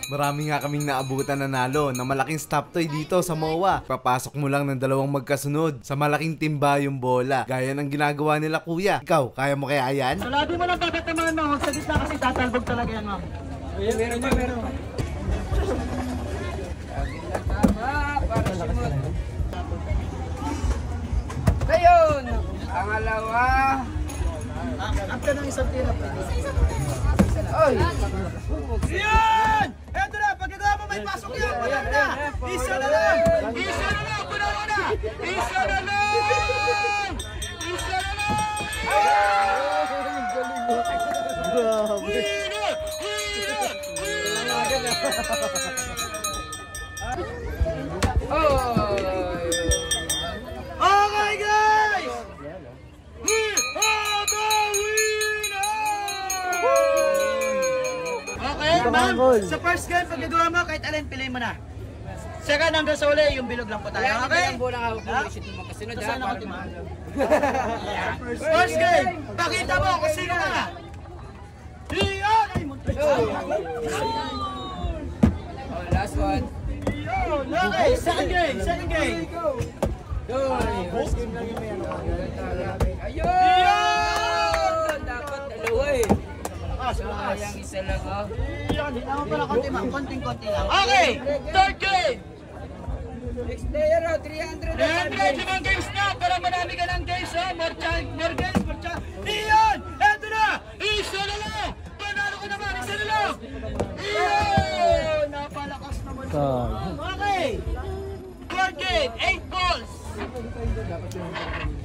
Marami nga kaming naabutan na nalo na malaking stop toy dito sa MOA. Papasok mo lang ng dalawang magkasunod sa malaking timba yung bola. Gaya ng ginagawa nila kuya. Ikaw, kaya mo kaya yan? Salado mo lang tatatamaan mo. Huwag sa gitna kasi tatalbog talaga yan, ma'am. Meron. Para simot. Ayun! Pangalawa. After ng isang tira. Oy! Yan! Eto na! Pagkagawa mo may pasok yan! Wala na! Isa na lang! Isa na lang! Punawa na! Isa na lang! Isa na lang! Wina! Okay guys! We are the winner! Okay, ma'am. Sa first game, pagkagawa mo, kahit alin, piliin mo na. Second hanggang sa uli, yung bilog lang po tayo. Okay? First game, pakita mo kung sino ka. Iyan! Last one. Okay, second game. Ayun! Dapat dalawa eh. Sayang isa lang oh. Iyan, hindi naman pala konti ma'am. Konting-konti lang. Okay, third game. Next player oh, 300. 300 games na para marami ka ng games ha. More games. Iyan! Eto na! Isa na lang! Panalo ka naman! Isa na lang! Iyan! Napalakas naman siya. Okay! Fourth game, 8 balls!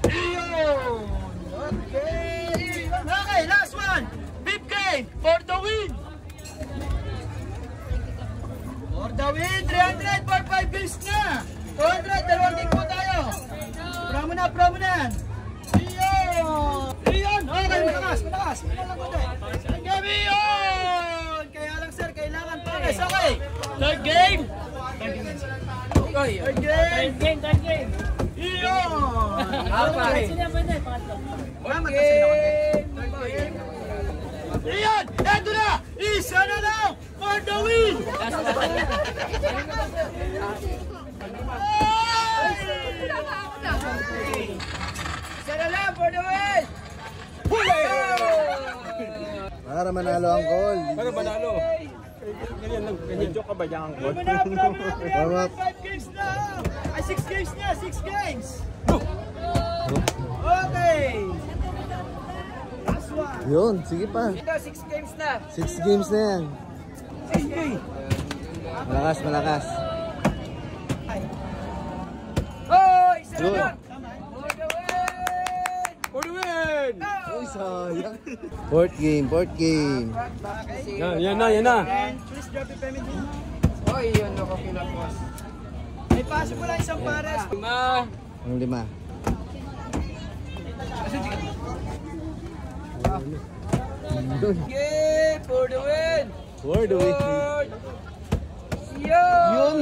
Iyan! Okay, last one! Fifth game, for the win! For the win, 300 for 5 games na! 200, dalawang game po tayo! Promo na! Iyon! Okay, malakas! Gabi yun! Kaya lang sir, kailangan pares. Okay! Third game! Third game! Iyon! Okay! Iyon! Eto na! Isa na lang! For the win! Isa na lang for the win! Para manalo ang goal. Para manalo. Ganyan joke ka ba dyan ang goal? Warm up. 5 games na! Ay, 6 games na! 6 games! Okay! Last one! Yun, sige pa. Ito, 6 games na. 6 games na yan. 6 games! Malakas. Oh, isa na Yun. lang! For the win! Uy, sayang. Fourth game. Yan na. And please drop your payment din. Oh, yun ako pinapos. May pasok mo lang isang pares. Ang 5. Yay! For the win! For the win. Yun!